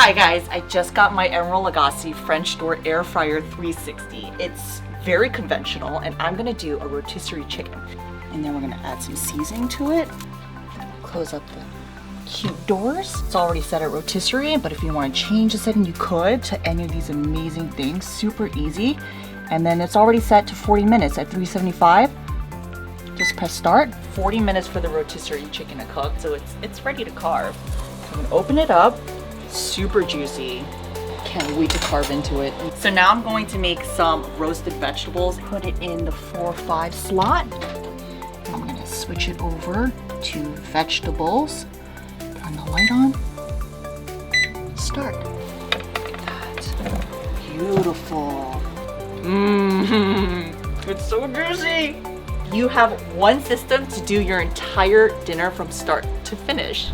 Hi guys, I just got my Emeril Lagasse French Door Air Fryer 360. It's very conventional and I'm gonna do a rotisserie chicken. And then we're gonna add some seasoning to it. Close up the cute doors. It's already set at rotisserie, but if you want to change the setting, you could to any of these amazing things. Super easy. And then it's already set to 40 minutes at 375. Just press start. 40 minutes for the rotisserie chicken to cook, so it's ready to carve. I'm gonna open it up. Super juicy. Can't wait to carve into it. So now I'm going to make some roasted vegetables. Put it in the 4-5 slot. I'm gonna switch it over to vegetables. Turn the light on. Start. Look at that. Beautiful. It's so juicy. You have one system to do your entire dinner from start to finish.